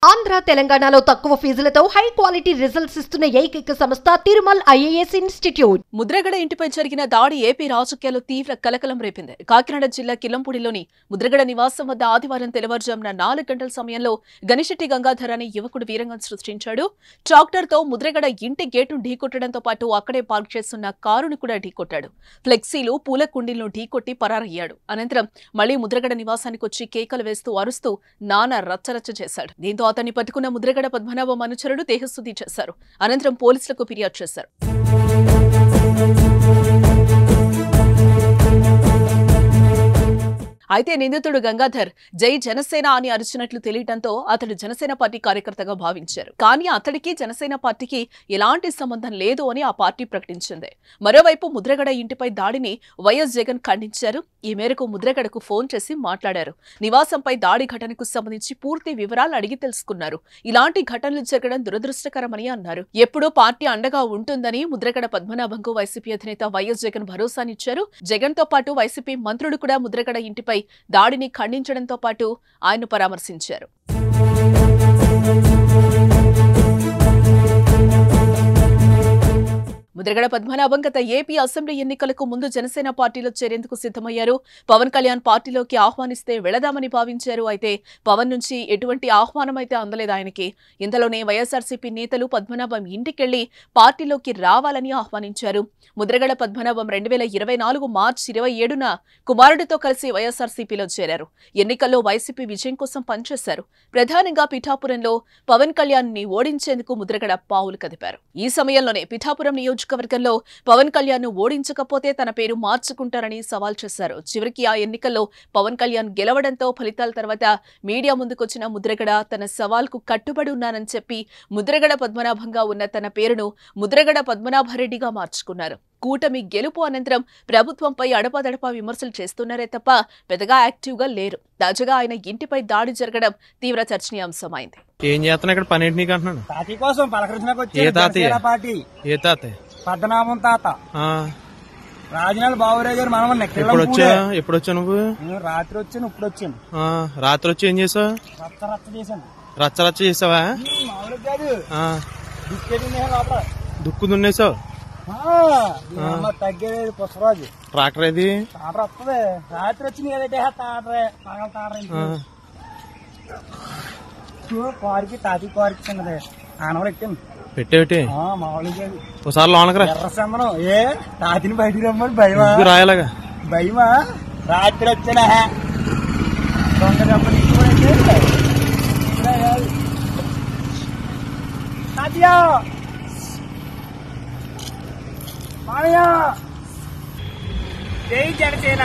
ఆంధ్ర తెలంగాణలో తక్కువ ఫీజులతో high quality results ఇస్తున్న ఏకైక సంస్థ తిరుమల్ ఐఏఎస్ ఇన్స్టిట్యూట్. ముద్రగడ ఇంటిపై జరిగిన దాడి ఏపీ రాజకీయాల్లో తీవ్ర కలకలం రేపింది. కాకినాడ జిల్లా కిల్లంపూడిలోని ముద్రగడ నివాసం వద్ద ఆదివారం తెల్లవారుజామున 4 గంటల సమయంలో గనిశెట్టి గంగాధర్ అనే యువకుడు వీరంగం సృష్టించాడు. ట్రాక్టర్తో ముద్రగడ ఇంటి గేటును ఢీకొట్టడంతో పాటు అక్కడే పార్క్ చేస్తున్న కారును కూడా ఢీకొట్టాడు. ఫ్లెక్సీలు, పూల కుండీలను ఢీకొట్టి పరారయ్యాడు. అనంతరం మళ్లీ ముద్రగడ నివాసానికి వచ్చి కేకలు వేస్తూ అరుస్తూ నానా రచ్చరచ్చ చేశాడు. దీంతో అతన్ని పట్టుకున్న ముద్రగడ పద్మనాభం అనుచరులు దేహశుద్ధి చేశారు. అనంతరం పోలీసులకు ఫిర్యాదు చేశారు. అయితే నిందితుడు గంగాధర్ జై జనసేన అని అరిచినట్లు తెలియటంతో అతడు జనసేన పార్టీ కార్యకర్తగా భావించారు. కానీ అతడికి జనసేన పార్టీకి ఎలాంటి సంబంధం లేదు అని ఆ పార్టీ ప్రకటించింది. మరోవైపు ముద్రగడ ఇంటిపై దాడిని వైఎస్ జగన్ ఖండించారు. ఈ మేరకు ముద్రగడకు ఫోన్ చేసి మాట్లాడారు. నివాసంపై దాడి ఘటనకు సంబంధించి పూర్తి వివరాలు అడిగి తెలుసుకున్నారు. ఇలాంటి ఘటనలు జరగడం దురదృష్టకరమని అన్నారు. ఎప్పుడూ పార్టీ అండగా ఉంటుందని ముద్రగడ పద్మనాభంకు వైసీపీ అధినేత వైఎస్ జగన్ భరోసానిచ్చారు. జగన్ తో పాటు వైసీపీ మంత్రులు కూడా ముద్రగడ ఇంటిపై దాడిని ఖండించడంతో పాటు ఆయన పరామర్శించారు. ముద్రగడ పద్మనాభం గత ఏపీ అసెంబ్లీ ఎన్నికలకు ముందు జనసేన పార్టీలో చేరేందుకు సిద్ధమయ్యారు. పవన్ కళ్యాణ్ పార్టీలోకి ఆహ్వానిస్తే వెళదామని భావించారు. అయితే పవన్ నుంచి ఎటువంటి ఆహ్వానం అయితే అందలేదు ఆయనకి. ఇంతలోనే వైఎస్ఆర్సీపీ నేతలు పద్మనాభం ఇంటికెళ్లి పార్టీలోకి రావాలని ఆహ్వానించారు. ముద్రగడ పద్మనాభం 2024 మార్చి 27న కుమారుడితో కలిసి వైఎస్ఆర్సీపీలో చేరారు. ఎన్నికల్లో వైసీపీ విజయం కోసం పనిచేశారు. ప్రధానంగా పిఠాపురంలో పవన్ కళ్యాణ్ ని ఓడించేందుకు ముద్రగడ పావులు కదిపారు. ఈ సమయంలోనే పిఠాపురం నియోజకవర్గంలో పవన్ కళ్యాణ్ ను ఓడించకపోతే తన పేరు మార్చుకుంటారని సవాల్ చేశారు. చివరికి ఆ ఎన్నికల్లో పవన్ కళ్యాణ్ గెలవడంతో ఫలితాల తర్వాత మీడియా ముందుకొచ్చిన ముద్రగడ తన సవాల్కు కట్టుబడి ఉన్నానని చెప్పి ముద్రగడ పద్మనాభంగా ఉన్న తన పేరును ముద్రగడ పద్మనాభరెడ్డిగా మార్చుకున్నారు. కూటమి గెలుపు అనంతరం ప్రభుత్వంపై అడపాదడపా విమర్శలు చేస్తున్నారే తప్ప పెద్దగా యాక్టివ్ గా లేరు. తాజాగా ఆయన ఇంటిపై దాడి జరగడం తీవ్ర చర్చనీయాంశమైంది. ఏం చేస్తున్నా ఇక్కడ పని ఏంటి నీకు అంటున్నాను? పార్టీ కోసం పద్మనాభం తాత రాజనాలు బాబురావు గారు మనం ఎప్పుడు వచ్చా నువ్వు? రాత్రి వచ్చాను, ఇప్పుడు వచ్చాను. రాత్రి వచ్చి ఏం చేసావు? రచ్చ చేశాను. రచ్చ చేసావా? దుక్కు దున్నేసావు? తగ్గేది పుష్పరాజు ట్రాక్టర్ ఏది? తాట వస్తుంది. రాత్రి వచ్చి పార్కి తాతి పార్కి చిన్నది ఆనవలు ఎట్టాను పెట్టేటి మామూలుగా. ఒకసారి లోనకరా ఎర్రసమ్మను ఏ తాతిని బయటికి రమ్మని భయమా? రాయలాగా భయమా? రాత్రి వచ్చానా దొంగ దెబ్బలు తాతయ్య మామయ్య జై జనసేన.